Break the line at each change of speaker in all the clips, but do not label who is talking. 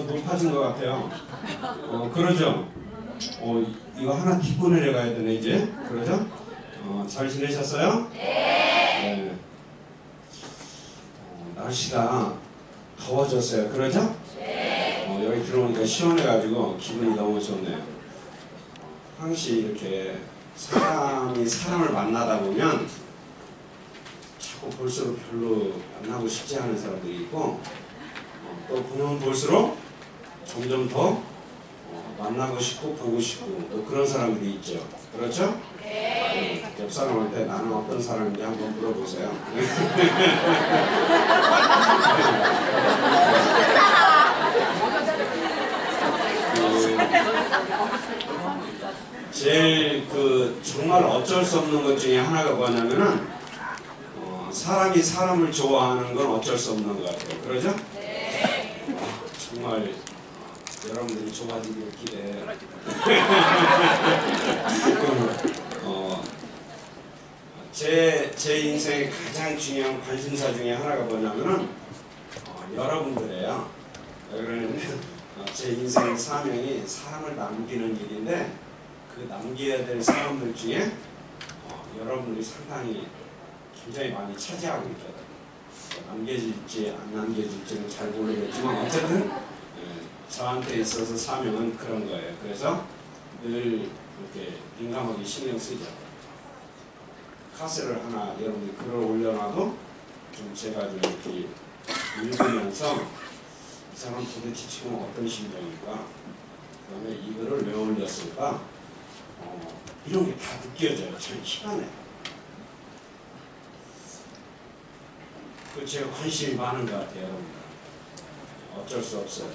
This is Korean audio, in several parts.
높아진 것 같아요. 그러죠? 이거 하나 딛고 내려가야 되네 이제. 그러죠? 잘 지내셨어요? 네. 날씨가 더워졌어요. 그러죠? 여기 들어오니까 시원해가지고 기분이 너무 좋네요. 항시 이렇게 사람이 사람을 만나다 보면 자꾸 볼수록 별로 만나고 싶지 않은 사람들이 있고, 또 보면 볼수록 점점 더 만나고 싶고 보고 싶고 또 그런 사람들이 있죠. 그렇죠? 옆 사람한테 나는 어떤 사람인지 한번 물어보세요. 제일 정말 어쩔 수 없는 것 중에 하나가 뭐냐면은 사람이 사람을 좋아하는 건 어쩔 수 없는 것 같아요. 그러죠? 정말 여러분들이 좋아지길 기대해요. 제 인생의 가장 중요한 관심사 중에 하나가 뭐냐면은 여러분들이에요. 그러는데 제 인생의 사명이 사람을 남기는 일인데, 그 남겨야 될 사람들 중에 여러분들이 상당히 굉장히 많이 차지하고 있거든요. 남겨질지 안 남겨질지는 잘 모르겠지만 어쨌든 저한테 있어서 사명은 그런 거예요. 그래서 늘 이렇게 민감하게 신경 쓰죠. 카세를 하나 여러분들이 글을 올려놔도 좀 제가 좀 이렇게 읽으면서 이 사람 도대체 지금 어떤 심정일까? 그 다음에 이 글을 왜 올렸을까? 이런 게 다 느껴져요. 참 희한해요. 제가 관심이 많은 것 같아요. 여러분들. 어쩔 수 없어요.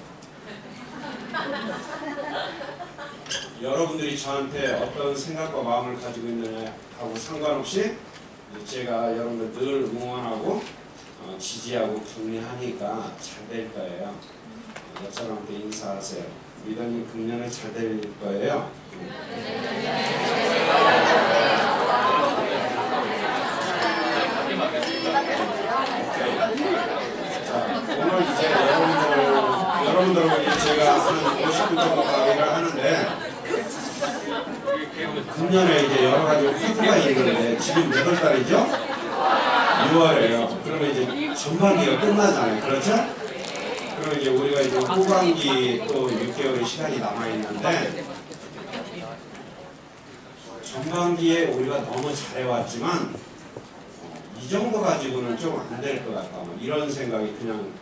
여러분들이 저한테 어떤 생각과 마음을 가지고 있느냐 하고 상관없이 제가 여러분들 늘 응원하고 지지하고 격려하니까 잘 될 거예요. 옆 사람한테 인사하세요. 믿음이 금년에 잘 될 거예요. 자, 오늘 이제 여러분들하고 제가 한 50분 정도 강의를 하는데, 금년에 이제 여러 가지 화두가 있는데 지금 몇 월 달이죠? 6월이에요. 그러면 이제 전반기가 끝나잖아요. 그렇죠? 그러면 이제 우리가 이제 후반기 또 6개월의 시간이 남아 있는데, 전반기에 우리가 너무 잘해왔지만 이 정도 가지고는 좀 안 될 것 같다. 이런 생각이 그냥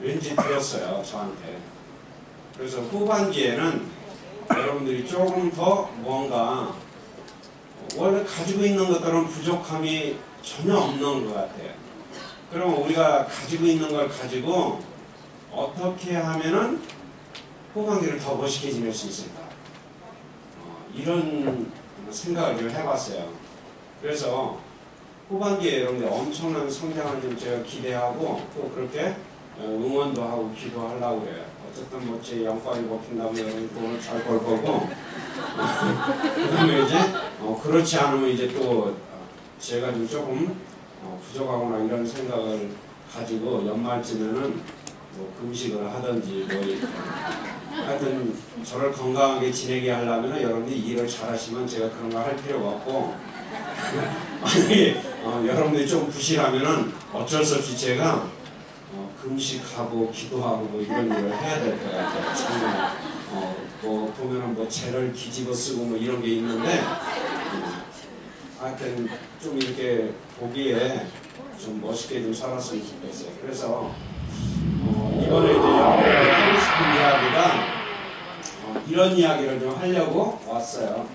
왠지 들었어요, 저한테. 그래서 후반기에는 여러분들이 조금 더 뭔가 원래 가지고 있는 것들은 부족함이 전혀 없는 것 같아요. 그러면 우리가 가지고 있는 걸 가지고 어떻게 하면은 후반기를 더 멋있게 지낼 수 있을까? 이런 생각을 좀 해봤어요. 그래서 후반기에 여러분들 엄청난 성장을 좀 제가 기대하고 또 그렇게 응원도 하고 기도하려고 그래요. 어쨌든 뭐 제 영광이 먹힌다면 여러분 돈을 잘 벌 거고 그 다음에 이제 그렇지 않으면 이제 또 제가 좀 조금 부족하거나 이런 생각을 가지고 연말쯤에는 뭐 금식을 하든지 뭐 하여튼 저를 건강하게 지내게 하려면 여러분들이 일을 잘 하시면 제가 그런 거 할 필요가 없고, 만약에 여러분들이 좀 부실하면은 어쩔 수 없이 제가 금식하고 기도하고 뭐 이런 일을 해야 될 것 같아요. 정말 뭐 보면은 뭐 죄를 뒤집어 쓰고 뭐 이런 게 있는데, 하여튼 좀 이렇게 보기에 좀 멋있게 좀 살았으면 좋겠어요. 그래서 이번에 이제 하고 싶은 이야기가 이런 이야기를 좀 하려고 왔어요.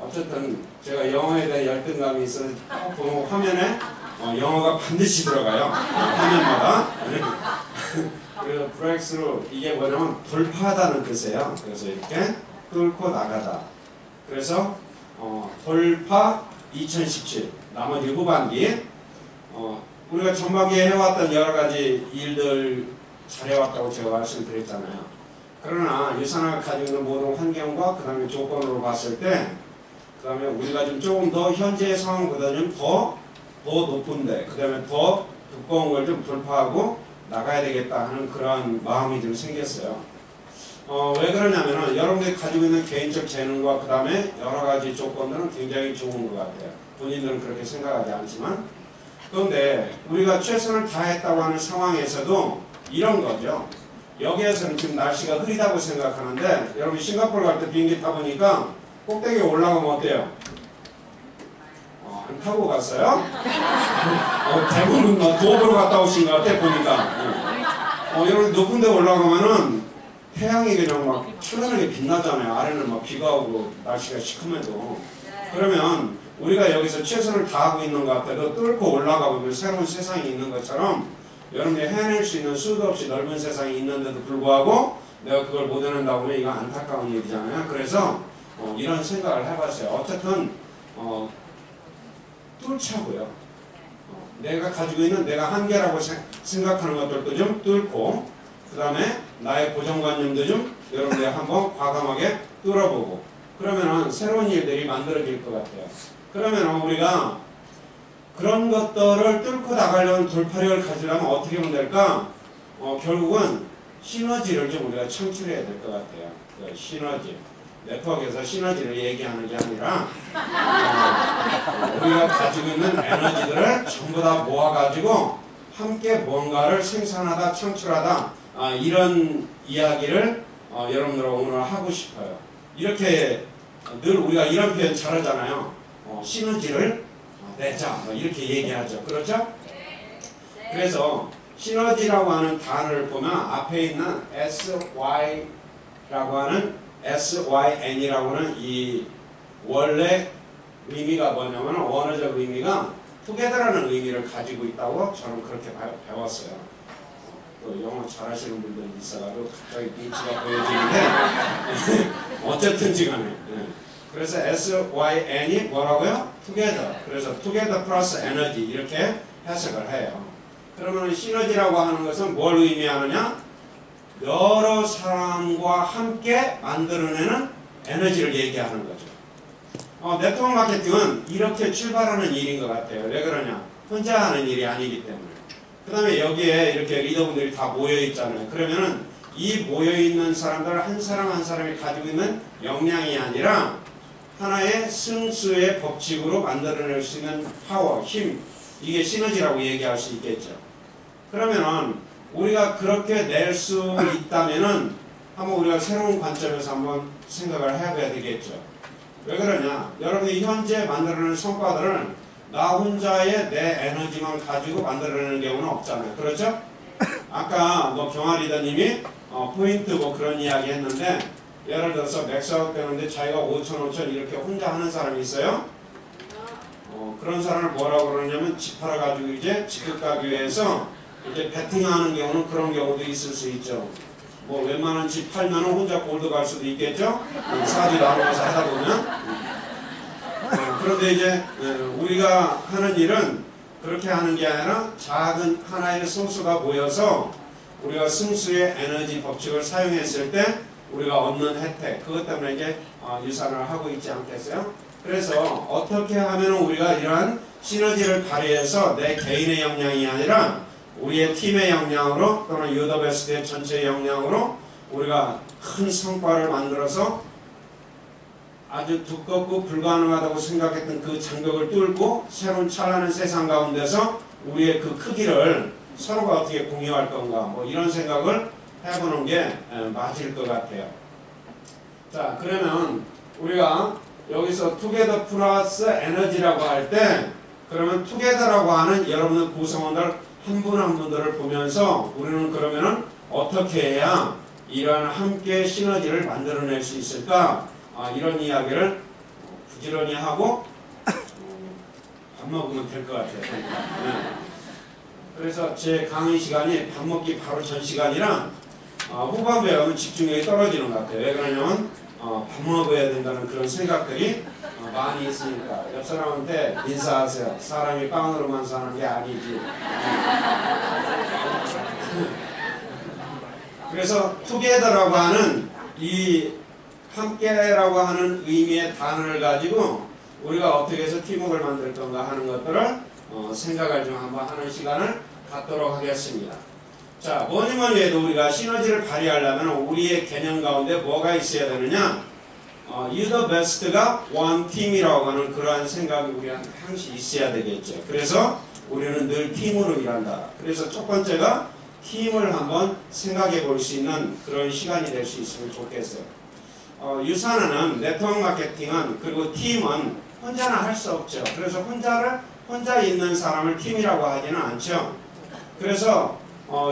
어쨌든 제가 영어에 대한 열등감이 있어서 보면 화면에 영어가 반드시 들어가요. 화면마다. 그래서 브렉스루 이게 뭐냐면 돌파하다는 뜻이에요. 그래서 이렇게 뚫고 나가다. 그래서 돌파 2017 나머지 후반기 우리가 전반기에 해왔던 여러 가지 일들 잘해왔다고 제가 말씀드렸잖아요. 그러나 유산을 가지고 있는 모든 환경과 그 다음에 조건으로 봤을 때, 그 다음에 우리가 좀 조금 더 현재의 상황보다 좀 더 높은데, 그 다음에 더 두꺼운 걸 좀 돌파하고 나가야 되겠다 하는 그런 마음이 좀 생겼어요. 왜 그러냐면은 여러분들이 가지고 있는 개인적 재능과 그 다음에 여러 가지 조건들은 굉장히 좋은 것 같아요. 본인들은 그렇게 생각하지 않지만. 그런데 우리가 최선을 다했다고 하는 상황에서도 이런 거죠. 여기에서는 지금 날씨가 흐리다고 생각하는데 여러분 싱가포르 갈 때 비행기 타보니까 꼭대기에 올라가면 어때요? 안 타고 갔어요? 대부분 도읍으로 갔다 오신 것 같아 보니까. 여러분 높은 데 올라가면은 태양이 그냥 막 찬란하게 빛나잖아요. 아래는 막 비가 오고 날씨가 시커매도. 그러면 우리가 여기서 최선을 다하고 있는 것 같아도 뚫고 올라가고 새로운 세상이 있는 것처럼 여러분이 해낼 수 있는 수도 없이 넓은 세상이 있는데도 불구하고 내가 그걸 못 해낸다고 하면 이거 안타까운 일이잖아요. 그래서 이런 생각을 해봤어요. 어쨌든 뚫자고요. 내가 가지고 있는 내가 한계라고 생각하는 것들도 좀 뚫고 그 다음에 나의 고정관념도 좀 여러분들이 한번 과감하게 뚫어보고 그러면은 새로운 일들이 만들어질 것 같아요. 그러면은 우리가 그런 것들을 뚫고 나가려는 돌파력을 가지려면 어떻게 하면 될까? 결국은 시너지를 좀 우리가 창출해야 될 것 같아요. 그 시너지. 네트워크에서 시너지를 얘기하는 게 아니라 우리가 가지고 있는 에너지들을 전부 다 모아가지고 함께 뭔가를 생산하다 창출하다 이런 이야기를 여러분들하고 오늘 하고 싶어요. 이렇게 늘 우리가 이런 표현 잘하잖아요. 시너지를 내자 이렇게 얘기하죠. 그렇죠? 그래서 시너지라고 하는 단어를 보면 앞에 있는 SY라고 하는 SYN이라고 하는 이 원래 의미가 뭐냐면 원어적 의미가 투게더라는 의미를 가지고 있다고 저는 그렇게 배웠어요. 또 영어 잘하시는 분들이 있어가지고 갑자기 눈치가 보여지는데 어쨌든지 간에 그래서 SYN이 뭐라고요? together. 그래서 together 플러스 에너지 이렇게 해석을 해요. 그러면 시너지라고 하는 것은 뭘 의미하느냐? 여러 사람과 함께 만들어내는 에너지를 얘기하는 거죠. 네트워크 마케팅은 이렇게 출발하는 일인 것 같아요. 왜 그러냐? 혼자 하는 일이 아니기 때문에. 그 다음에 여기에 이렇게 리더분들이 다 모여 있잖아요. 그러면은 이 모여 있는 사람들 한 사람 한 사람이 가지고 있는 역량이 아니라 하나의 승수의 법칙으로 만들어낼 수 있는 파워, 힘, 이게 시너지라고 얘기할 수 있겠죠. 그러면은 우리가 그렇게 낼 수 있다면은 한번 우리가 새로운 관점에서 한번 생각을 해봐야 되겠죠. 왜 그러냐? 여러분이 현재 만들어내는 성과들을 나 혼자의 내 에너지만 가지고 만들어내는 경우는 없잖아요. 그렇죠? 아까 뭐 경화 리더님이 포인트 뭐 그런 이야기 했는데 예를 들어서 맥스아웃 되는데 자기가 5천 이렇게 혼자 하는 사람이 있어요. 그런 사람을 뭐라고 그러냐면 집 팔아가지고 이제 집값 가기 위해서 이제 베팅하는 경우는 그런 경우도 있을 수 있죠. 뭐 웬만한 집 팔면 혼자 골드 갈 수도 있겠죠. 사지 나누어서 하다 보면. 그런데 이제 우리가 하는 일은 그렇게 하는 게 아니라 작은 하나의 소수가 모여서 우리가 승수의 에너지 법칙을 사용했을 때 우리가 얻는 혜택, 그것 때문에 이제 유산을 하고 있지 않겠어요? 그래서 어떻게 하면 우리가 이러한 시너지를 발휘해서 내 개인의 역량이 아니라 우리의 팀의 역량으로 또는 유더베스트의 전체 역량으로 우리가 큰 성과를 만들어서 아주 두껍고 불가능하다고 생각했던 그 장벽을 뚫고 새로운 찬란한 세상 가운데서 우리의 그 크기를 서로가 어떻게 공유할 건가 뭐 이런 생각을 해보는 게 맞을 것 같아요. 자, 그러면 우리가 여기서 투게더 플러스 에너지라고 할 때 그러면 투게더라고 하는 여러분들 구성원들 한 분 한 분들을 보면서 우리는 그러면은 어떻게 해야 이러한 함께 시너지를 만들어낼 수 있을까? 이런 이야기를 부지런히 하고 밥 먹으면 될 것 같아요. 네. 그래서 제 강의 시간이 밥 먹기 바로 전 시간이라 후반부에 가면 집중력이 떨어지는 것 같아요. 왜 그러냐면 밥 먹어야 된다는 그런 생각들이 많이 있으니까 옆 사람한테 인사하세요. 사람이 빵으로만 사는 게 아니지. 그래서 투게더라고 하는 이 함께라고 하는 의미의 단어를 가지고 우리가 어떻게 해서 팀워크를 만들 건가 하는 것들을 생각을 좀 한번 하는 시간을 갖도록 하겠습니다. 자, 뭐니뭐니 해도 우리가 시너지를 발휘하려면 우리의 개념 가운데 뭐가 있어야 되느냐? You the best가 one team이라고 하는 그러한 생각이 우리한테 항상 있어야 되겠죠. 그래서 우리는 늘 팀으로 일한다. 그래서 첫 번째가 팀을 한번 생각해 볼 수 있는 그런 시간이 될 수 있으면 좋겠어요. 유산은 네트워크 마케팅은 그리고 팀은 혼자나 할 수 없죠. 그래서 혼자 있는 사람을 팀이라고 하지는 않죠. 그래서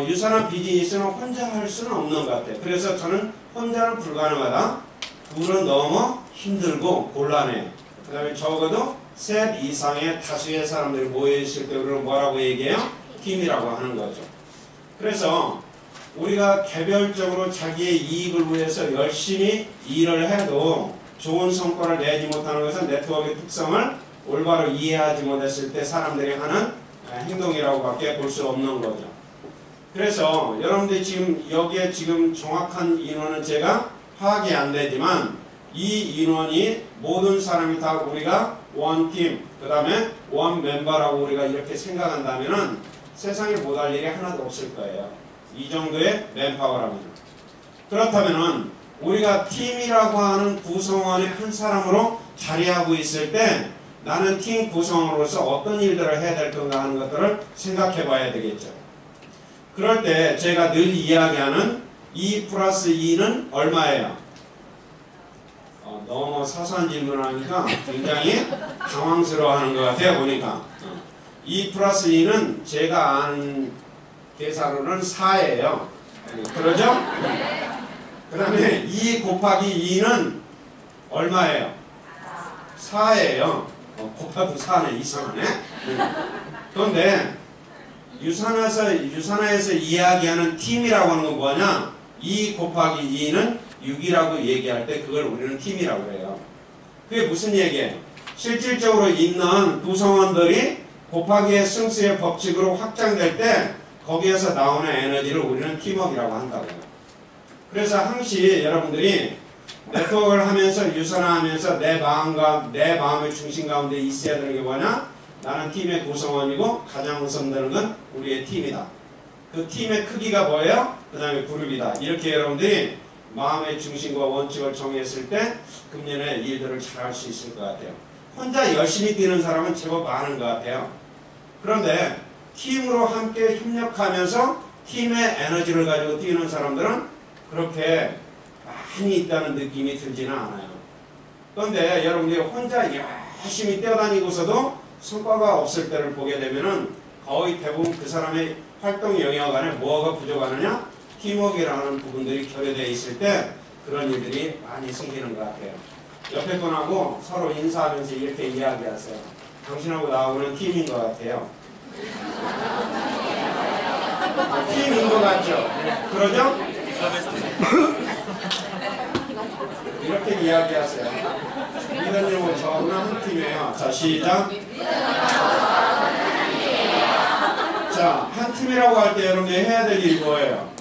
유산한 비즈니스는 혼자 할 수는 없는 것 같아요. 그래서 저는 혼자는 불가능하다. 둘은 너무 힘들고 곤란해요. 그 다음에 적어도 셋 이상의 다수의 사람들이 모여있을 때 우리는 뭐라고 얘기해요? 팀이라고 하는 거죠. 그래서 우리가 개별적으로 자기의 이익을 위해서 열심히 일을 해도 좋은 성과를 내지 못하는 것은 네트워크의 특성을 올바로 이해하지 못했을 때 사람들이 하는 행동이라고밖에 볼 수 없는 거죠. 그래서 여러분들이 지금 여기에 지금 정확한 인원은 제가 파악이 안 되지만 이 인원이 모든 사람이 다 우리가 원팀 그 다음에 원 멤버라고 우리가 이렇게 생각한다면은 세상에 못할 일이 하나도 없을 거예요. 이 정도의 맨파워라면. 그렇다면은 우리가 팀이라고 하는 구성원의 한 사람으로 자리하고 있을 때 나는 팀 구성원으로서 어떤 일들을 해야 될 건가 하는 것들을 생각해 봐야 되겠죠. 그럴 때 제가 늘 이야기하는 2 플러스 2는 얼마예요? 너무 사소한 질문을 하니까 굉장히 당황스러워하는 것 같아요. 보니까 2 플러스 2는 제가 아는 계산으로는 4예요. 그러죠? 그 다음에 2 곱하기 2는 얼마예요? 4예요. 곱하기 4네. 이상하네. 그런데 유산화에서 이야기하는 팀이라고 하는 건 뭐냐? 2 곱하기 2는 6이라고 얘기할 때 그걸 우리는 팀이라고 해요. 그게 무슨 얘기예요? 실질적으로 있는 구성원들이 곱하기의 승수의 법칙으로 확장될 때 거기에서 나오는 에너지를 우리는 팀워크라고 한다고요. 그래서 항시 여러분들이 네트워크를 하면서 유산화하면서 내 마음의 중심 가운데 있어야 되는 게 뭐냐? 나는 팀의 구성원이고 가장 우선되는 건 우리의 팀이다. 그 팀의 크기가 뭐예요? 그 다음에 그룹이다. 이렇게 여러분들이 마음의 중심과 원칙을 정했을 때 금년에 일들을 잘 할 수 있을 것 같아요. 혼자 열심히 뛰는 사람은 제법 많은 것 같아요. 그런데 팀으로 함께 협력하면서 팀의 에너지를 가지고 뛰는 사람들은 그렇게 많이 있다는 느낌이 들지는 않아요. 그런데 여러분들이 혼자 열심히 뛰어다니고서도 성과가 없을 때를 보게 되면은 거의 대부분 그 사람의 활동 영역 안에 뭐가 부족하느냐? 팀워크라는 부분들이 결여되어 있을 때 그런 일들이 많이 생기는 것 같아요. 옆에 분하고 서로 인사하면서 이렇게 이야기하세요. 당신하고 나하고는 팀인 것 같아요. 팀인 것 같죠? 그러죠? 이렇게 이야기하세요. 이런님은 저하고는 한 팀이에요. 자, 시작. 자, 한 팀이라고 할 때 여러분들이 해야 될 일이 뭐예요?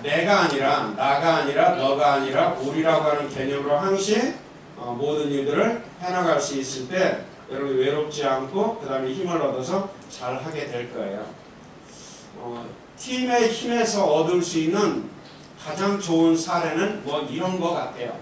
내가 아니라, 나가 아니라, 너가 아니라, 우리라고 하는 개념으로 항시 모든 일들을 해나갈 수 있을 때 여러분이 외롭지 않고 그 다음에 힘을 얻어서 잘 하게 될 거예요. 팀의 힘에서 얻을 수 있는 가장 좋은 사례는 뭐 이런 거 같아요.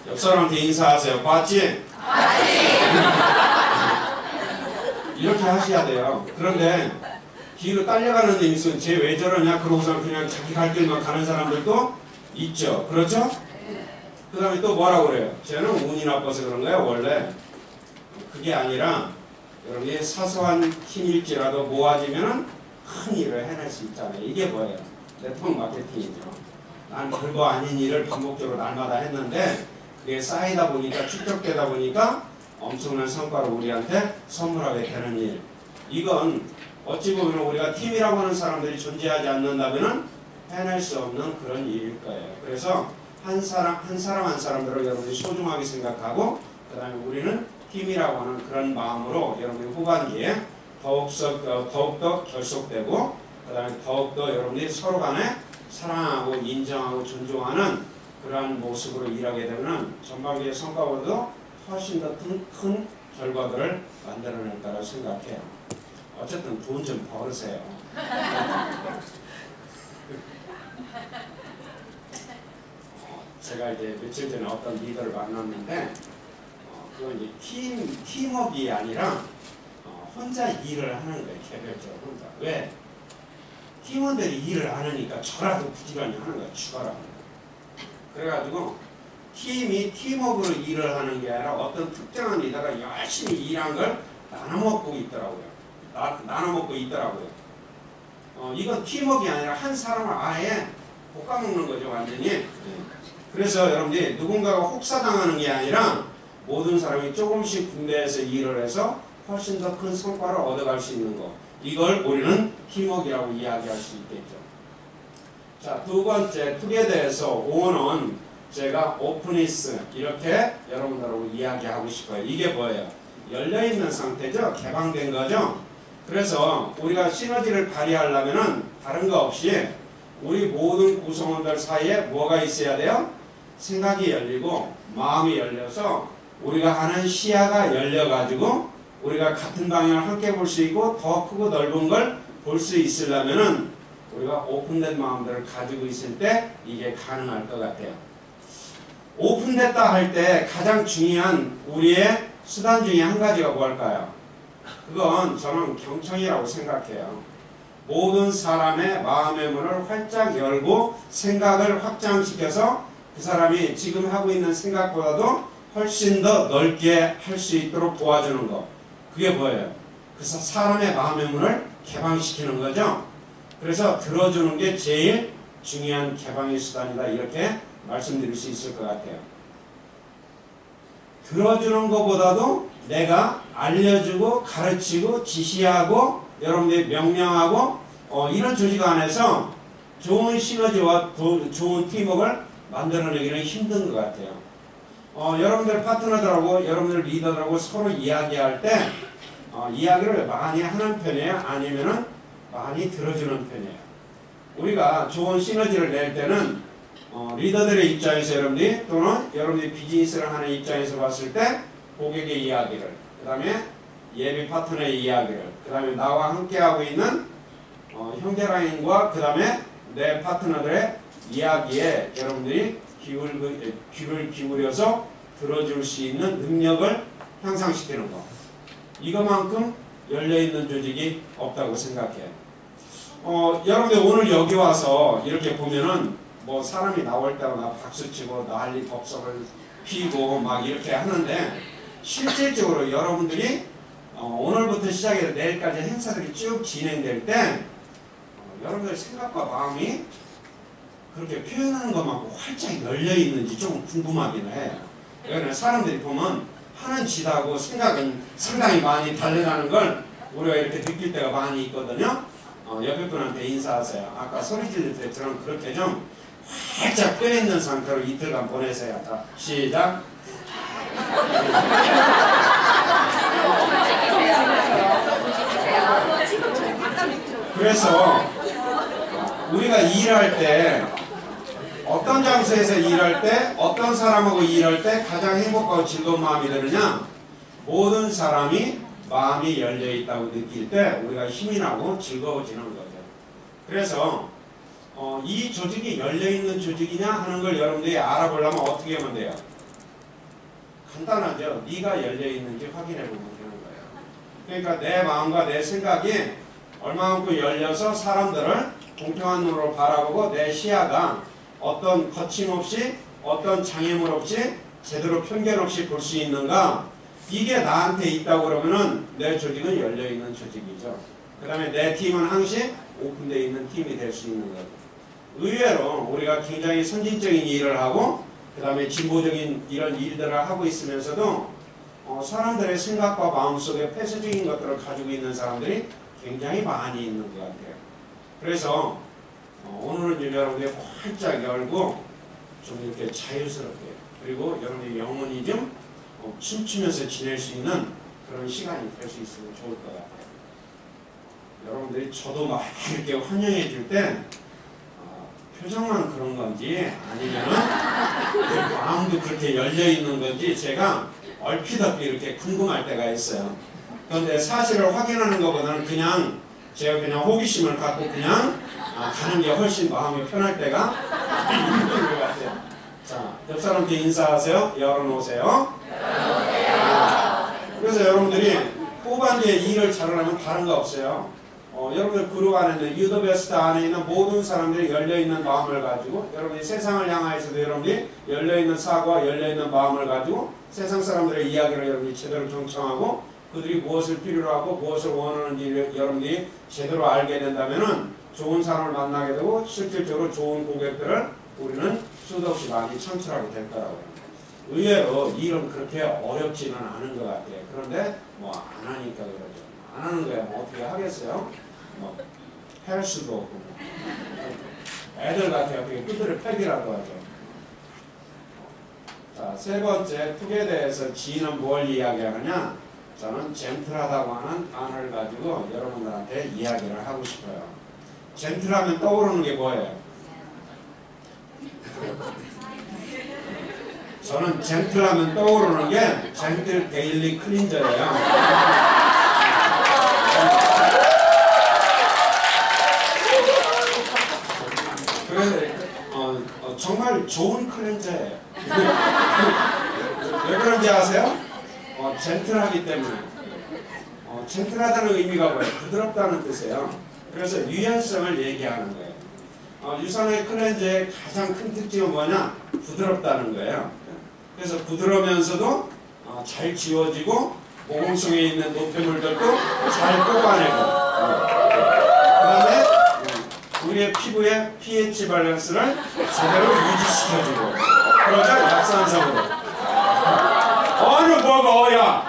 옆 사람한테 인사하세요. 봤지? 이렇게 하셔야 돼요. 그런데 뒤로 딸려가는 데 있으면 쟤 왜 저러냐? 그러고서 그냥 자기 갈 길만 가는 사람들도 있죠. 그렇죠? 그 다음에 또 뭐라고 그래요? 쟤는 운이 나빠서 그런 거야 원래. 그게 아니라 여러분이 사소한 힘일지라도 모아지면 큰 일을 해낼 수 있잖아요. 이게 뭐예요? 네트워크 마케팅이죠. 난 별거 아닌 일을 반복적으로 날마다 했는데 그게 쌓이다 보니까 축적되다 보니까 엄청난 성과를 우리한테 선물하게 되는 일. 이건 어찌 보면 우리가 팀이라고 하는 사람들이 존재하지 않는다면 해낼 수 없는 그런 일일 거예요. 그래서 한 사람 한 사람들을 여러분이 소중하게 생각하고 그 다음에 우리는 팀이라고 하는 그런 마음으로 여러분이 후반기에 더욱더 결속되고 그 다음에 더욱더 여러분들이 서로 간에 사랑하고 인정하고 존중하는 그러한 모습으로 일하게 되면 전반기의 성과보다도 훨씬 더 큰 결과들을 만들어낼 거라고 생각해요. 어쨌든 돈 좀 벌으세요. 제가 이제 며칠 전에 어떤 리더를 만났는데 그건 이제 팀업이 아니라 혼자 일을 하는 거예요. 개별적으로 혼자. 왜? 팀원들이 일을 안 하니까 저라도 부지런히 하는 거예요. 죽어라. 그래가지고 팀이 팀업으로 일을 하는 게 아니라 어떤 특정한 리더가 열심히 일한 걸 나눠먹고 있더라고요. 나눠먹고 있더라고요. 이건 팀업이 아니라 한 사람을 아예 볶아먹는 거죠. 완전히. 그래서 여러분들이 누군가가 혹사당하는 게 아니라 모든 사람이 조금씩 분배해서 일을 해서 훨씬 더 큰 성과를 얻어갈 수 있는 것. 이걸 우리는 팀워크라고 이야기할 수 있겠죠. 자, 두 번째 툭에 대해서 오는 제가 오프니스 이렇게 여러분들하고 이야기하고 싶어요. 이게 뭐예요? 열려있는 상태죠? 개방된 거죠? 그래서 우리가 시너지를 발휘하려면 다른 거 없이 우리 모든 구성원들 사이에 뭐가 있어야 돼요? 생각이 열리고 마음이 열려서 우리가 하는 시야가 열려가지고 우리가 같은 방향을 함께 볼 수 있고 더 크고 넓은 걸 볼 수 있으려면은 우리가 오픈된 마음들을 가지고 있을 때 이게 가능할 것 같아요. 오픈됐다 할 때 가장 중요한 우리의 수단 중에 한 가지가 뭘까요? 그건 저는 경청이라고 생각해요. 모든 사람의 마음의 문을 활짝 열고 생각을 확장시켜서 그 사람이 지금 하고 있는 생각보다도 훨씬 더 넓게 할 수 있도록 도와주는 것. 그게 뭐예요? 그래서 사람의 마음의 문을 개방시키는 거죠. 그래서 들어주는 게 제일 중요한 개방의 수단이다. 이렇게 말씀드릴 수 있을 것 같아요. 들어주는 것보다도 내가 알려주고 가르치고 지시하고 여러분들이 명령하고 이런 조직 안에서 좋은 시너지와 좋은 팀워크를 만들어내기는 힘든 것 같아요. 여러분들 파트너들하고 여러분들 리더들하고 서로 이야기할 때 이야기를 많이 하는 편이에요? 아니면은 많이 들어주는 편이에요? 우리가 좋은 시너지를 낼 때는 리더들의 입장에서 여러분들이 또는 여러분들이 비즈니스를 하는 입장에서 봤을 때 고객의 이야기를 그 다음에 예비 파트너의 이야기를 그 다음에 나와 함께하고 있는 형제라인과 그 다음에 내 파트너들의 이야기에 여러분들이 귀를 기울여서 들어줄 수 있는 능력을 향상시키는 것. 이것만큼 열려있는 조직이 없다고 생각해요. 여러분들 오늘 여기 와서 이렇게 보면은 뭐 사람이 나올 때마다 박수치고 난리 법석을 피고 막 이렇게 하는데 실질적으로 여러분들이 오늘부터 시작해서 내일까지 행사들이 쭉 진행될 때 여러분들 생각과 마음이 그렇게 표현하는 것만큼 활짝 열려있는지 좀 궁금하긴 해요. 왜냐하면 사람들이 보면 하는 짓하고 생각은 상당히 많이 달라가는 걸 우리가 이렇게 느낄 때가 많이 있거든요. 옆에 분한테 인사하세요. 아까 소리 지를 때처럼 그렇게 좀 활짝 뼈있는 상태로 이틀간 보내세요. 자, 시작. 그래서 우리가 일할 때 어떤 장소에서 일할 때 어떤 사람하고 일할 때 가장 행복하고 즐거운 마음이 드느냐? 모든 사람이 마음이 열려있다고 느낄 때 우리가 힘이 나고 즐거워지는 거죠. 그래서 이 조직이 열려있는 조직이냐 하는 걸 여러분들이 알아보려면 어떻게 하면 돼요? 간단하죠. 네가 열려있는지 확인해 보면 되는 거예요. 그러니까 내 마음과 내 생각이 얼마만큼 열려서 사람들을 공평한 눈으로 바라보고 내 시야가 어떤 거침없이 어떤 장애물 없이 제대로 편견 없이 볼 수 있는가. 이게 나한테 있다고 그러면은 내 조직은 열려있는 조직이죠. 그 다음에 내 팀은 항상 오픈되어 있는 팀이 될 수 있는 거죠. 의외로 우리가 굉장히 선진적인 일을 하고 그 다음에 진보적인 이런 일들을 하고 있으면서도 사람들의 생각과 마음속에 폐쇄적인 것들을 가지고 있는 사람들이 굉장히 많이 있는 것 같아요. 그래서 오늘은 여러분들이 활짝 열고 좀 이렇게 자유스럽게, 그리고 여러분의 영혼이 좀 춤추면서 지낼 수 있는 그런 시간이 될 수 있으면 좋을 것 같아요. 여러분들이 저도 막 이렇게 환영해 줄 때 표정만 그런 건지 아니면은 마음도 그렇게 열려 있는 건지 제가 얼핏 이렇게 궁금할 때가 있어요. 그런데 사실을 확인하는 것보다는 그냥 제가 그냥 호기심을 갖고 그냥 가는 게 훨씬 마음이 편할 때가 있는 것 같아요. 자, 옆 사람한테 인사하세요. 열어놓으세요. 그래서 여러분들이 후반기에 일을 잘하려면 다른 거 없어요. 여러분들 그룹 안에 있는 유더베스트 안에 있는 모든 사람들이 열려있는 마음을 가지고, 여러분이 세상을 향하여서도 여러분이 열려있는 사고와 열려있는 마음을 가지고 세상 사람들의 이야기를 여러분이 제대로 경청하고 그들이 무엇을 필요로 하고 무엇을 원하는지 여러분들이 제대로 알게 된다면은 좋은 사람을 만나게 되고 실질적으로 좋은 고객들을 우리는 수도 없이 많이 창출하게 될 거라고요. 의외로 일은 그렇게 어렵지는 않은 것 같아요. 그런데 뭐 안 하니까 그러죠. 안 하는 거야 뭐 어떻게 하겠어요? 뭐 할 수도 없고 애들 같아요. 그게 두드려 패기라고 하죠. 자, 세 번째 툭에 대해서 지인은 뭘 이야기하느냐? 저는 젠틀하다고 하는 단어를 가지고 여러분들한테 이야기를 하고 싶어요. 젠틀하면 떠오르는 게 뭐예요? 저는 젠틀하면 떠오르는 게 젠틀 데일리 클린저예요. 그래서 정말 좋은 클렌저예요. 왜 그런지 아세요? 젠틀하기 때문에. 젠틀하다는 의미가 뭐예요? 부드럽다는 뜻이에요. 그래서 유연성을 얘기하는 거예요. 유산의 클렌저의 가장 큰 특징은 뭐냐? 부드럽다는 거예요. 그래서 부드러우면서도 잘 지워지고 모공속에 있는 노폐물들도 잘 뽑아내고, 그 다음에 우리의 피부의 pH 밸런스를 제대로 유지시켜주고, 그러죠? 약산성으로. 어느 먹어야.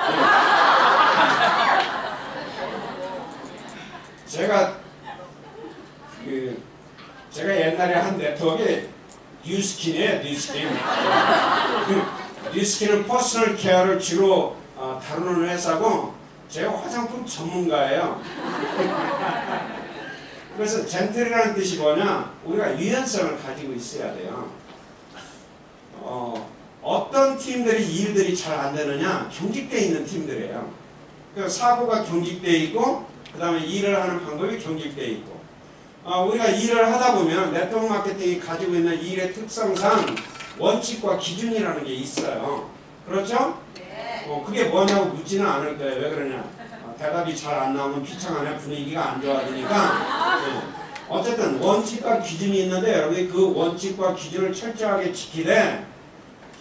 제가 옛날에 한 네트워크에 뉴스킨이에요. 뉴스킨. 뉴스킨은 퍼스널 케어를 주로 다루는 회사고 제가 화장품 전문가예요. 그래서 젠틀이라는 뜻이 뭐냐? 우리가 유연성을 가지고 있어야 돼요. 어떤 팀들이 일들이 잘 안 되느냐? 경직되어 있는 팀들이에요. 그래서 사고가 경직되어 있고 그 다음에 일을 하는 방법이 경직되어 있고, 우리가 일을 하다 보면 네트워크 마케팅이 가지고 있는 일의 특성상 원칙과 기준이라는 게 있어요. 그렇죠? 그게 뭐냐고 묻지는 않을 거예요. 왜 그러냐? 대답이 잘 안 나오면 비참하네, 분위기가 안 좋아지니까. 어쨌든 원칙과 기준이 있는데 여러분이 그 원칙과 기준을 철저하게 지키되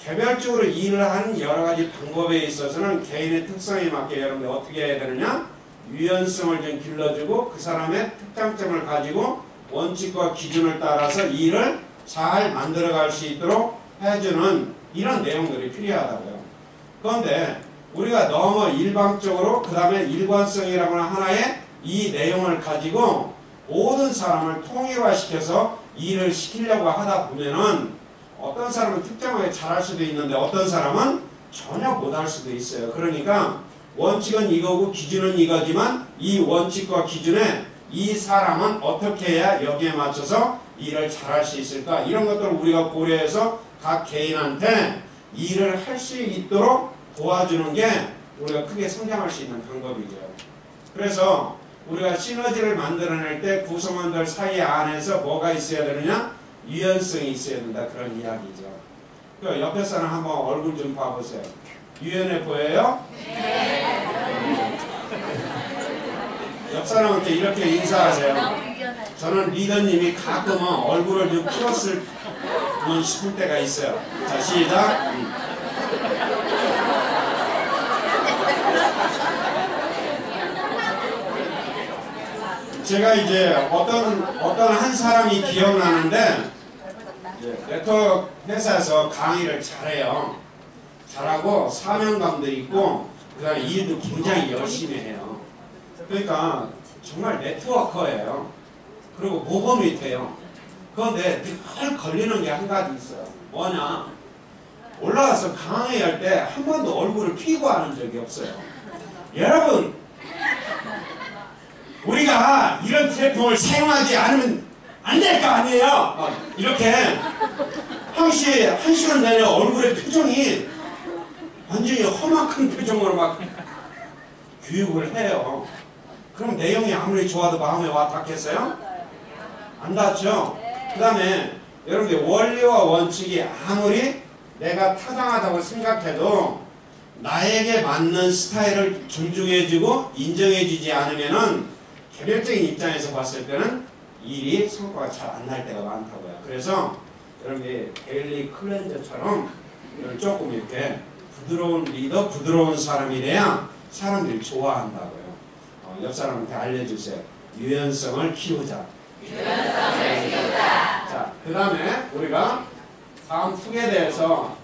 개별적으로 일을 하는 여러 가지 방법에 있어서는 개인의 특성에 맞게 여러분이 어떻게 해야 되느냐? 유연성을 좀 길러주고 그 사람의 특장점을 가지고 원칙과 기준을 따라서 일을 잘 만들어갈 수 있도록 해주는 이런 내용들이 필요하다고요. 그런데 우리가 너무 일방적으로 그 다음에 일관성이라고 하는 하나의 이 내용을 가지고 모든 사람을 통일화시켜서 일을 시키려고 하다 보면은 어떤 사람은 특정하게 잘할 수도 있는데 어떤 사람은 전혀 못할 수도 있어요. 그러니까 원칙은 이거고 기준은 이거지만 이 원칙과 기준에 이 사람은 어떻게 해야 여기에 맞춰서 일을 잘할 수 있을까? 이런 것들을 우리가 고려해서 각 개인한테 일을 할 수 있도록 도와주는 게 우리가 크게 성장할 수 있는 방법이죠. 그래서 우리가 시너지를 만들어낼 때 구성원들 사이 안에서 뭐가 있어야 되느냐? 유연성이 있어야 된다. 그런 이야기죠. 그 옆에 사람 한번 얼굴 좀 봐보세요. 유연해 보여요? 네. 옆 사람한테 이렇게 인사하세요. 저는 리더님이 가끔은 얼굴을 좀 풀었을 싶을 때가 있어요. 자, 시작. 제가 이제 어떤 한 사람이 기억나는데, 네트워크 회사에서 강의를 잘해요. 잘하고 사명감도 있고 그 다음에 일도 굉장히 열심히 해요. 그러니까 정말 네트워커예요. 그리고 모범 밑에요. 그런데 늘 걸리는 게 한 가지 있어요. 뭐냐? 올라가서 강의할 때 한 번도 얼굴을 피고 하는 적이 없어요. 여러분, 우리가 이런 제품을 사용하지 않으면 안 될 거 아니에요? 이렇게 한 시간 내내 얼굴의 표정이 완전히 험악한 표정으로 막 교육을 해요. 그럼 내용이 아무리 좋아도 마음에 와 닿겠어요? 안 닿죠? 그 다음에 여러분들 원리와 원칙이 아무리 내가 타당하다고 생각해도 나에게 맞는 스타일을 존중해주고 인정해주지 않으면은 개별적인 입장에서 봤을 때는 일이 성과가 잘 안 날 때가 많다고요. 그래서 여러분들이 데일리 클렌저처럼 조금 이렇게 부드러운 리더, 부드러운 사람이 돼야 사람들이 좋아한다고요. 옆 사람한테 알려주세요. 유연성을 키우자. 유연성을 키우자. 자, 그 다음에 우리가 다음 훅에 대해서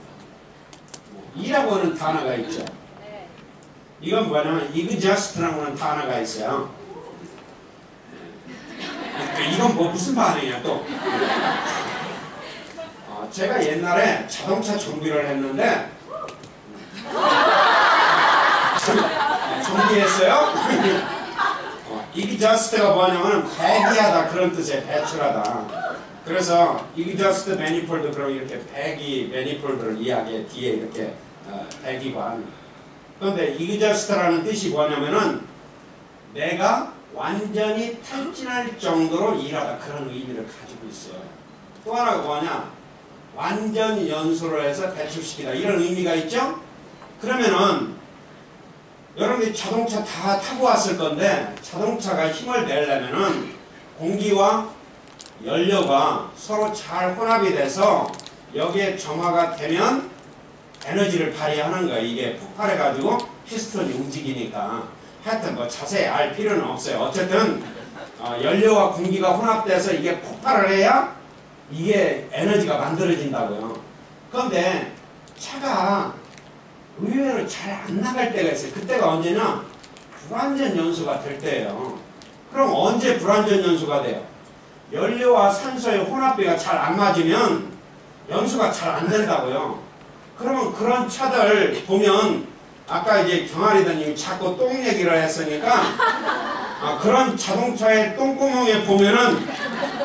이라고 하는 단어가 있죠. 이건 뭐냐면 exhaust라고 하는 단어가 있어요. 이건 뭐 무슨 반응이야 또? 제가 옛날에 자동차 정비를 했는데 정비했어요? exhaust가 뭐냐면 배기하다 그런 뜻이에요. 배출하다. 그래서 exhaust manifold 그럼 이렇게 배기 manifold를 이야기해. 뒤에 이렇게 배기관. 그런데 exhaust라는 뜻이 뭐냐면은 내가 완전히 탈진할 정도로 일하다 그런 의미를 가지고 있어요. 또 하나가 뭐냐? 완전 연소를 해서 배출시키다 이런 의미가 있죠? 그러면은 여러분들이 자동차 다 타고 왔을 건데 자동차가 힘을 내려면은 공기와 연료가 서로 잘 혼합이 돼서 여기에 점화가 되면 에너지를 발휘하는 거예요. 이게 폭발해가지고 피스톤이 움직이니까. 하여튼 뭐 자세히 알 필요는 없어요. 어쨌든 연료와 공기가 혼합돼서 이게 폭발을 해야 이게 에너지가 만들어진다고요. 그런데 차가 의외로 잘 안 나갈 때가 있어요. 그때가 언제냐? 불완전 연소가 될 때예요. 그럼 언제 불완전 연소가 돼요? 연료와 산소의 혼합비가 잘 안 맞으면 연소가 잘 안 된다고요. 그러면 그런 차들 보면 아까 이제 경아리더님이 자꾸 똥 얘기를 했으니까 그런 자동차의 똥구멍에 보면은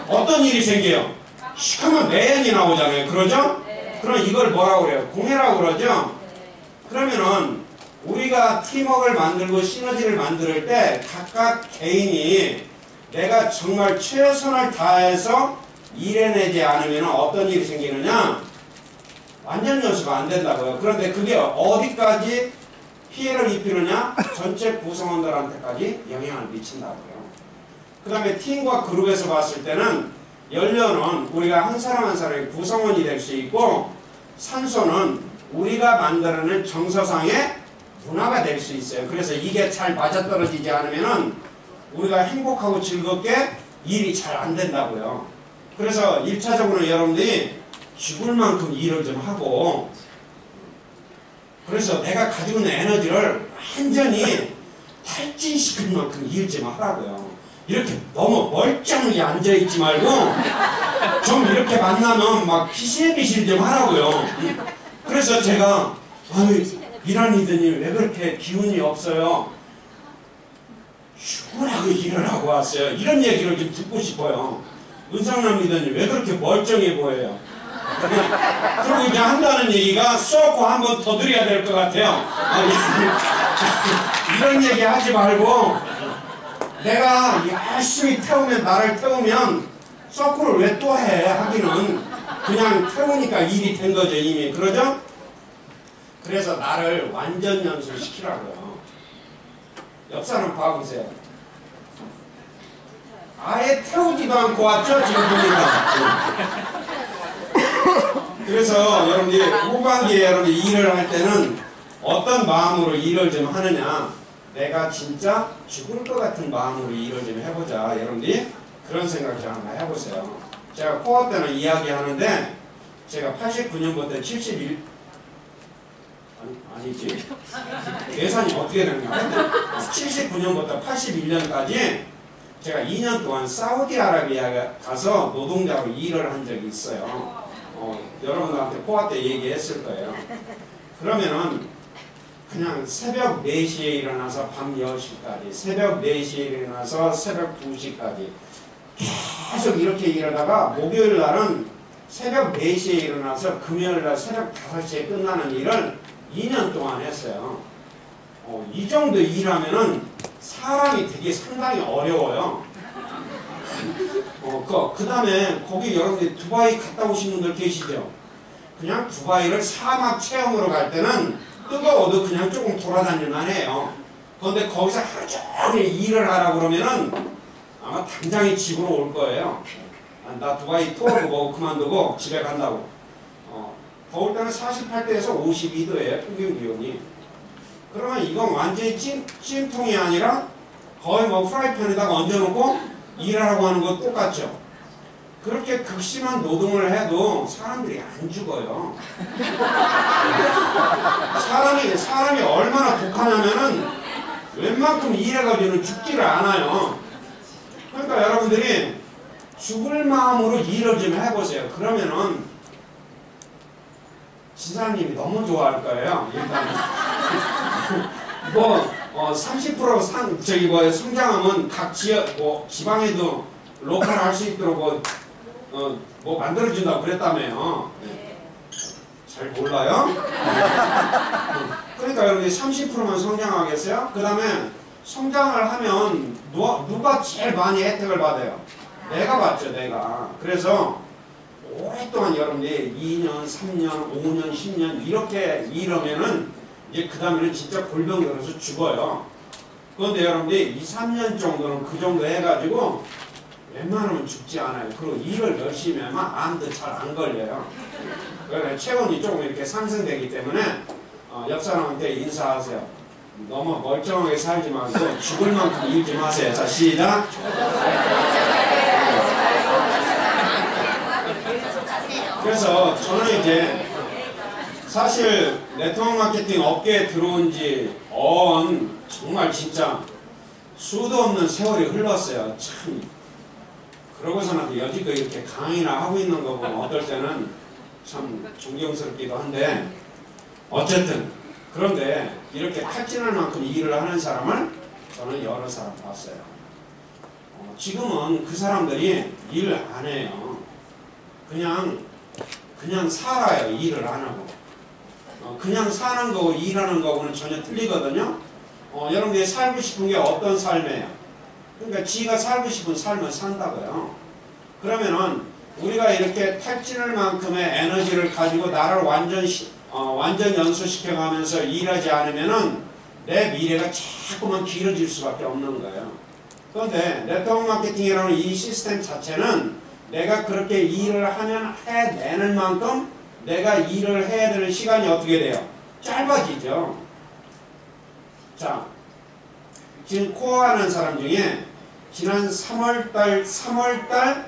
어떤 일이 생겨요? 시커먼 매연이 나오잖아요. 그러죠? 그럼 이걸 뭐라고 그래요? 공해라고 그러죠? 그러면은 우리가 팀워크를 만들고 시너지를 만들 때 각각 개인이 내가 정말 최선을 다해서 일해내지 않으면 어떤 일이 생기느냐? 완전 연수가 안 된다고요. 그런데 그게 어디까지 피해를 입히느냐? 전체 구성원들한테까지 영향을 미친다고요. 그 다음에 팀과 그룹에서 봤을 때는 연료는 우리가 한 사람 한 사람의 구성원이 될 수 있고 산소는 우리가 만들어낸 정서상의 문화가 될 수 있어요. 그래서 이게 잘 맞아떨어지지 않으면 우리가 행복하고 즐겁게 일이 잘 안 된다고요. 그래서 1차적으로 여러분들이 죽을 만큼 일을 좀 하고 그래서 내가 가지고 있는 에너지를 완전히 탈진시킬 만큼 일 좀 하라고요. 이렇게 너무 멀쩡히 앉아있지 말고 좀 이렇게 만나면 막 피실피실 좀 하라고요. 그래서 제가 아니 미란이더니 왜 그렇게 기운이 없어요? 죽으라고 일을 하고 왔어요. 이런 얘기를 좀 듣고 싶어요. 은상남 리더님 왜 그렇게 멀쩡해 보여요? 그리고 이제 한다는 얘기가 쏘고 한 번 더 드려야 될 것 같아요. 이런 얘기 하지 말고 내가 열심히 태우면 나를 태우면 서클을 왜 또 해? 하기는 그냥 태우니까 일이 된 거죠 이미. 그러죠? 그래서 나를 완전 연수시키라고요. 옆 사람 봐보세요. 아예 태우지도 않고 왔죠 지금 보니까. 그래서 여러분들이 후반기에 여러분들이 일을 할 때는 어떤 마음으로 일을 좀 하느냐, 내가 진짜 죽을 것 같은 마음으로 일을 좀 해보자. 여러분들이 그런 생각 좀 한번 해보세요. 제가 코어 때는 이야기하는데 제가 89년부터 71 아니지 계산이 어떻게 되는가? 79년부터 81년까지 제가 2년 동안 사우디아라비아에 가서 노동자로 일을 한 적이 있어요. 여러분들한테 코아 때 얘기했을 거예요. 그러면은 그냥 새벽 4시에 일어나서 밤 10시까지, 새벽 4시에 일어나서 새벽 2시까지 계속 이렇게 일하다가 목요일 날은 새벽 4시에 일어나서 금요일 날 새벽 5시에 끝나는 일을 2년 동안 했어요. 이 정도 일하면은 사람이 되게 상당히 어려워요. 그 다음에 거기 여러분들 두바이 갔다 오신 분들 계시죠? 그냥 두바이를 사막 체험으로 갈 때는 뜨거워도 그냥 조금 돌아다닐만 해요. 그런데 거기서 하루 종일 일을 하라고 그러면은 아마 당장에 집으로 올 거예요. 나 두바이 투어도 보고 그만두고 집에 간다고. 더울 때는 48도에서 52도예요. 평균 기온이. 그러면 이건 완전히 찜통이 아니라 거의 뭐 프라이팬에다가 얹어놓고 일하라고 하는 거 똑같죠. 그렇게 극심한 노동을 해도 사람들이 안 죽어요. 사람이 얼마나 독하냐면은 웬만큼 일해가지고는 죽지를 않아요. 그러니까 여러분들이 죽을 마음으로 일을 좀 해보세요. 그러면은 지사님이 너무 좋아할 거예요. 일단 30% 성장하면 각 지역 지방에도 로컬 할 수 있도록 뭐 만들어준다고 그랬다며요. 네. 잘 몰라요? 그러니까 여러분이 30%만 성장하겠어요? 그 다음에 성장을 하면 누가 제일 많이 혜택을 받아요? 내가 받죠, 내가. 그래서 오랫동안 여러분들이 2년, 3년, 5년, 10년 이렇게 일하면은 이제 그 다음에는 진짜 골병 들어서 죽어요. 그런데 여러분들이 2, 3년 정도는 그 정도 해가지고 웬만하면 죽지 않아요. 그리고 일을 열심히 하면 암도 잘 안 걸려요. 그러니까 체온이 조금 이렇게 상승되기 때문에 옆 사람한테 인사하세요. 너무 멀쩡하게 살지 말고 죽을 만큼 일 좀 하세요. 자, 시작. 그래서 저는 이제 사실 네트워크 마케팅 업계에 들어온 지 정말 진짜 수도 없는 세월이 흘렀어요. 참. 그러고서는 여지껏 이렇게 강의나 하고 있는 거 보면 어떨 때는 참 존경스럽기도 한데 어쨌든 그런데 이렇게 탈진할 만큼 일을 하는 사람을 저는 여러 사람 봤어요. 지금은 그 사람들이 일을 안 해요. 그냥 살아요. 일을 안 하고. 그냥 사는 거고 일하는 거고는 전혀 틀리거든요. 여러분들이 살고 싶은 게 어떤 삶이에요? 그러니까 지가 살고 싶은 삶을 산다고요. 그러면은 우리가 이렇게 탈진할 만큼의 에너지를 가지고 나를 완전 연소시켜가면서 일하지 않으면은 내 미래가 자꾸만 길어질 수밖에 없는 거예요. 그런데 네트워크 마케팅이라는 이 시스템 자체는 내가 그렇게 일을 하면 해내는 만큼 내가 일을 해야 되는 시간이 어떻게 돼요? 짧아지죠. 자, 지금 코어 하는 사람 중에 지난 3월달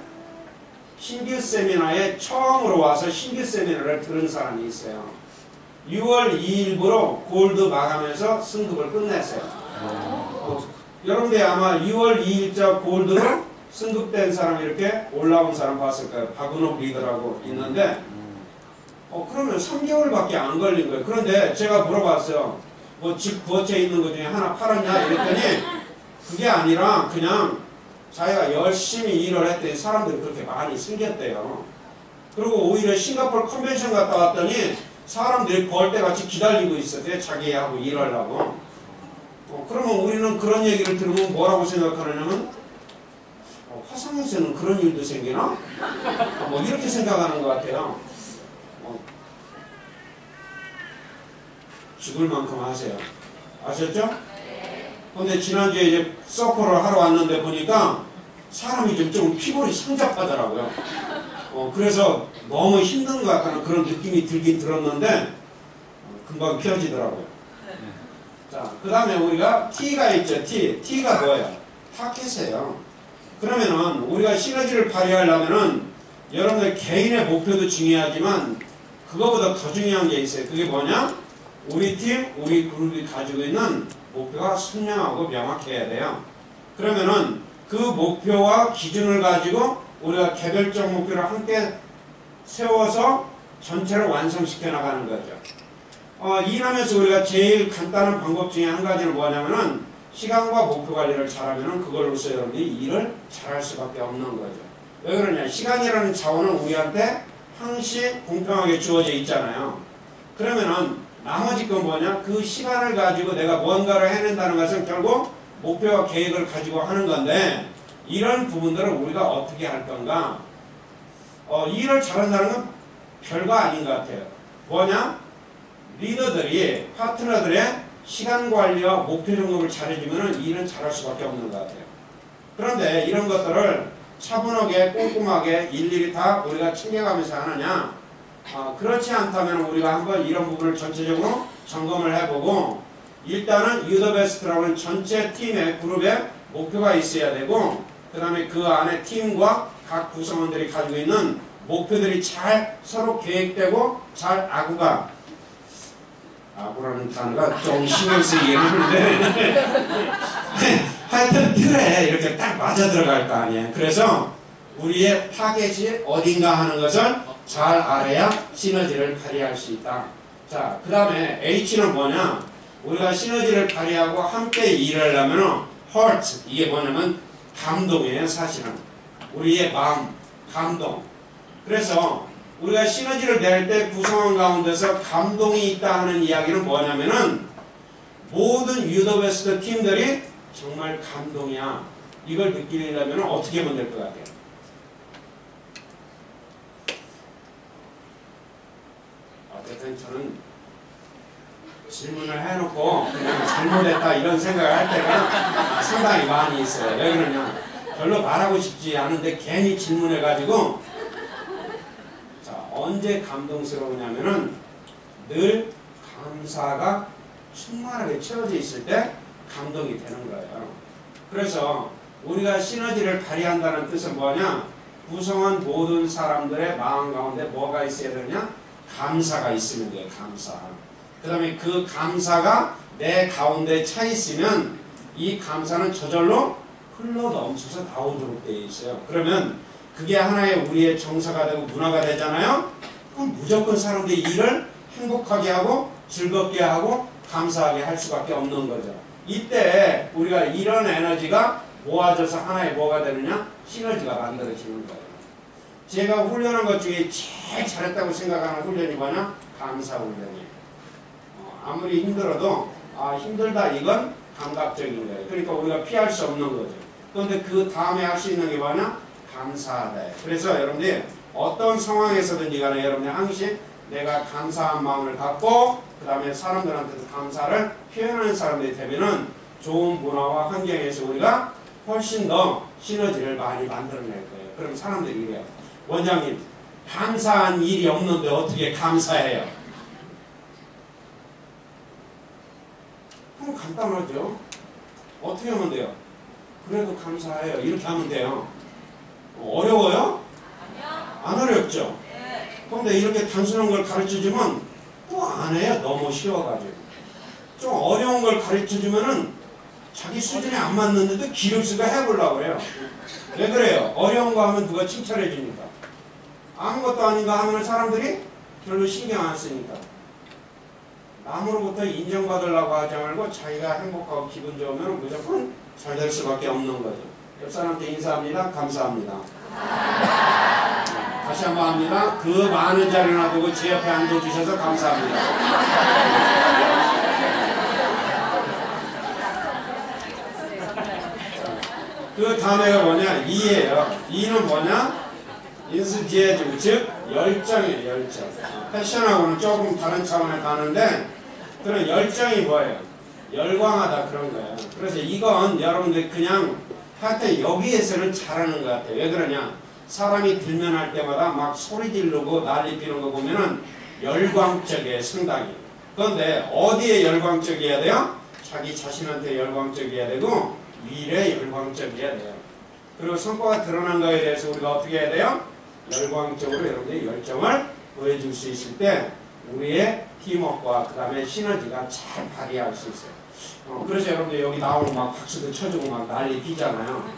신규 세미나에 처음으로 와서 신규 세미나를 들은 사람이 있어요. 6월 2일부로 골드 마감해서 승급을 끝냈어요. 여러분들이 아마 6월 2일자 골드로 승급된 사람 이렇게 올라온 사람 봤을 거예요. 박은옥 리더라고 있는데 그러면 3개월밖에 안 걸린 거예요. 그런데 제가 물어봤어요. 뭐 집 부어체 있는 것 중에 하나 팔았냐 이랬더니 그게 아니라 그냥 자기가 열심히 일을 했더니 사람들이 그렇게 많이 생겼대요. 그리고 오히려 싱가포르 컨벤션 갔다 왔더니 사람들이 벌떼같이 기다리고 있었대요. 자기하고 일하려고. 그러면 우리는 그런 얘기를 들으면 뭐라고 생각하느냐면 화성에서는 그런 일도 생기나? 뭐 이렇게 생각하는 것 같아요. 죽을 만큼 하세요. 아셨죠? 근데 지난주에 이제 서퍼를 하러 왔는데 보니까 사람이 좀 피골이 상잡하더라고요. 그래서 너무 힘든 것 같다는 그런 느낌이 들긴 들었는데 금방 펴지더라고요. 자, 그 다음에 우리가 T가 있죠. T가 뭐예요? 타켓이에요. 그러면은 우리가 시너지를 발휘하려면은 여러분들 개인의 목표도 중요하지만 그거보다 더 중요한 게 있어요. 그게 뭐냐? 우리 팀, 우리 그룹이 가지고 있는 목표가 선명하고 명확해야 돼요. 그러면은 그 목표와 기준을 가지고 우리가 개별적 목표를 함께 세워서 전체를 완성시켜 나가는 거죠. 일하면서 우리가 제일 간단한 방법 중에 한 가지는 뭐냐면은 시간과 목표 관리를 잘하면은 그걸로써 여러분들이 일을 잘할 수밖에 없는 거죠. 왜 그러냐? 시간이라는 자원은 우리한테 항시 공평하게 주어져 있잖아요. 그러면은 나머지 건 뭐냐? 그 시간을 가지고 내가 뭔가를 해낸다는 것은 결국 목표와 계획을 가지고 하는 건데 이런 부분들을 우리가 어떻게 할 건가? 일을 잘한다는 건 별거 아닌 것 같아요. 뭐냐? 리더들이 파트너들의 시간 관리와 목표 점검을 잘해주면 일은 잘할 수밖에 없는 것 같아요. 그런데 이런 것들을 차분하게 꼼꼼하게 일일이 다 우리가 챙겨가면서 하느냐? 그렇지 않다면 우리가 한번 이런 부분을 전체적으로 점검을 해보고 일단은 유더베스트라고 하는 전체 팀의 그룹에 목표가 있어야 되고 그 다음에 그 안에 팀과 각 구성원들이 가지고 있는 목표들이 잘 서로 계획되고 잘 아구라는 단어가 좀 신경 쓰이긴 하는데 하여튼 틀에 이렇게 딱 맞아 들어갈 거 아니에요. 그래서 우리의 타겟이 어딘가 하는 것을 잘 알아야 시너지를 발휘할 수 있다. 자, 그 다음에 H는 뭐냐? 우리가 시너지를 발휘하고 함께 일을 하려면 heart, 이게 뭐냐면 감동이에요. 사실은 우리의 마음, 감동. 그래서 우리가 시너지를 낼 때 구성원 가운데서 감동이 있다 하는 이야기는 뭐냐면은 모든 유더베스트 팀들이 정말 감동이야. 이걸 느끼려면 어떻게 하면 될 것 같아요? 어쨌든 저는 질문을 해놓고 그냥 잘못했다 이런 생각을 할 때가 상당히 많이 있어요. 왜 그러냐? 별로 말하고 싶지 않은데 괜히 질문해가지고 언제 감동스러우냐면은 늘 감사가 충만하게 채워져 있을 때 감동이 되는 거예요. 그래서 우리가 시너지를 발휘한다는 뜻은 뭐냐? 구성원 모든 사람들의 마음 가운데 뭐가 있어야 되느냐? 감사가 있으면 돼요. 감사. 그 다음에 그 감사가 내 가운데 차 있으면 이 감사는 저절로 흘러 넘쳐서 나오도록 되어 있어요. 그러면 그게 하나의 우리의 정서가 되고 문화가 되잖아요. 그럼 무조건 사람들이 일을 행복하게 하고 즐겁게 하고 감사하게 할 수밖에 없는 거죠. 이때 우리가 이런 에너지가 모아져서 하나의 뭐가 되느냐? 시너지가 만들어지는 거예요. 제가 훈련한 것 중에 제일 잘했다고 생각하는 훈련이 뭐냐? 감사 훈련이에요. 아무리 힘들어도 힘들다 이건 감각적인 거예요. 그러니까 우리가 피할 수 없는 거죠. 그런데 그 다음에 할 수 있는 게 뭐냐? 감사하다. 그래서 여러분들이 어떤 상황에서든지 간에 여러분이 항상 내가 감사한 마음을 갖고 그 다음에 사람들한테도 감사를 표현하는 사람들이 되면은 좋은 문화와 환경에서 우리가 훨씬 더 시너지를 많이 만들어낼 거예요. 그럼 사람들이 이래요. 원장님, 감사한 일이 없는데 어떻게 감사해요? 그럼 간단하죠. 어떻게 하면 돼요? 그래도 감사해요. 이렇게 하면 돼요. 어려워요? 안 어렵죠? 그런데 이렇게 단순한 걸 가르쳐주면 또 안 해요. 너무 쉬워가지고. 좀 어려운 걸 가르쳐주면은 자기 수준에 안 맞는데도 기름쓰가 해보려고 해요. 왜 그래요? 어려운 거 하면 누가 칭찬해 주니까. 아무것도 아닌가 하면 사람들이 별로 신경 안 쓰니까. 남으로부터 인정받으려고 하지 말고 자기가 행복하고 기분 좋으면 무조건 잘 될 수밖에 없는 거죠. 옆 사람한테 인사합니다. 감사합니다. 다시 한번 합니다. 그 많은 자리를 놔두고 제 옆에 앉아주셔서 감사합니다. 그 다음에가 뭐냐? 이예요. 이는 뭐냐? 인스지에즘, 즉 열정이에요. 열정. 패션하고는 조금 다른 차원에 가는데 그런 열정이 뭐예요? 열광하다 그런 거예요. 그래서 이건 여러분들 그냥 하여튼 여기에서는 잘하는 것 같아요. 왜 그러냐? 사람이 들면할 때마다 막 소리 지르고 난리 피는 거 보면은 열광적이에요. 상당히. 그런데 어디에 열광적이어야 돼요? 자기 자신한테 열광적이어야 되고 일에 열광적이어야 돼요. 그리고 성과가 드러난 거에 대해서 우리가 어떻게 해야 돼요? 열광적으로 여러분들이 열정을 보여줄 수 있을 때 우리의 팀워크와 그 다음에 시너지가 잘 발휘할 수 있어요. 그래서 여러분들 여기 나오면 막 박수도 쳐주고 막 난리 피잖아요.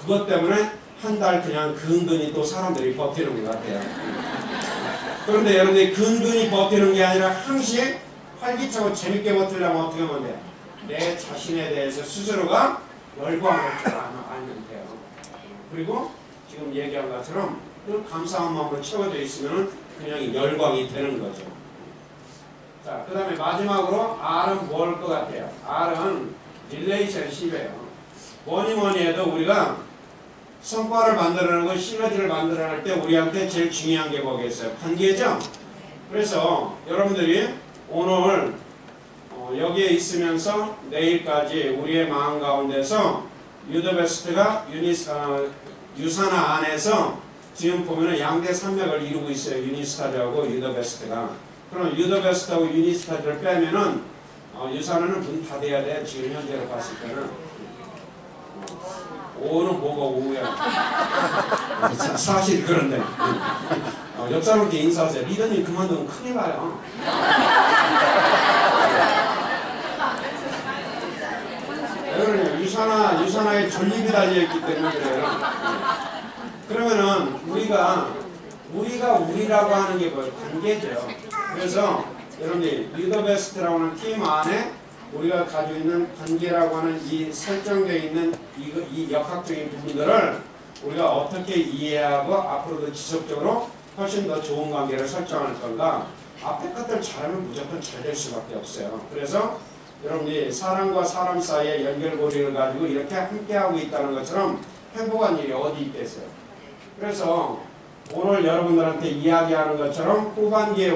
그것 때문에 한 달 그냥 근근히 또 사람들이 버티는 것 같아요. 그런데 여러분들이 근근히 버티는 게 아니라 항시 활기차고 재밌게 버티려면 어떻게 하면 돼요? 내 자신에 대해서 스스로가 열광할 줄 알면 돼요. 그리고 지금 얘기한 것처럼 그 감사한 마음으로 채워져 있으면 그냥 열광이 되는 거죠. 자, 그 다음에 마지막으로 R은 뭘 것 같아요? R은 릴레이션십이에요. 뭐니 해도 우리가 성과를 만들어내고 시너지를 만들어낼 때 우리한테 제일 중요한 게 뭐겠어요? 관계죠? 그래서 여러분들이 오늘 여기에 있으면서 내일까지 우리의 마음 가운데서 유더베스트가 유사나 안에서 지금 보면은 양대 산맥을 이루고 있어요. 유니스타즈하고 유더베스트가. 그럼 유더베스트하고 유니스타즈를 빼면은 유사나는 문 닫아야 돼. 지금 현재로 봤을 때는. 오는 뭐가 오야. 사실 그런데. 옆 사람한테 인사하세요. 리더님 그만두면 큰일 나요. 유산화의 존립이 달려있기 때문에 그래요. 그러면은 우리가 우리라고 하는 게 뭐예요? 관계죠. 그래서 여러분들 유더베스트라고 하는 팀 안에 우리가 가지고 있는 관계라고 하는 이 설정되어 있는 이 역학적인 부분들을 우리가 어떻게 이해하고 앞으로도 지속적으로 훨씬 더 좋은 관계를 설정할 건가. 앞에 것들 잘하면 무조건 잘 될 수밖에 없어요. 그래서 여러분이 사람과 사람 사이의 연결고리를 가지고 이렇게 함께하고 있다는 것처럼 행복한 일이 어디 있겠어요. 그래서 오늘 여러분들한테 이야기하는 것처럼 후반기에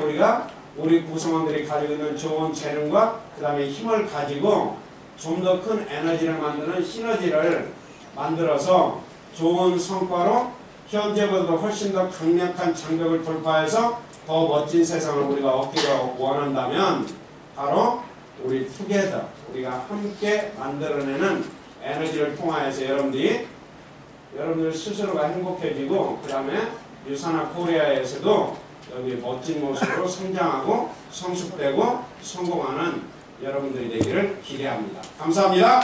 우리 구성원들이 가지고 있는 좋은 재능과 그 다음에 힘을 가지고 좀 더 큰 에너지를 만드는 시너지를 만들어서 좋은 성과로 현재보다 훨씬 더 강력한 장벽을 돌파해서 더 멋진 세상을 우리가 얻기를 원한다면 바로 우리 투게더, 우리가 함께 만들어내는 에너지를 통하여서 여러분들 스스로가 행복해지고 그 다음에 유산화 코리아에서도 여기 멋진 모습으로 성장하고 성숙되고 성공하는 여러분들이 되기를 기대합니다. 감사합니다.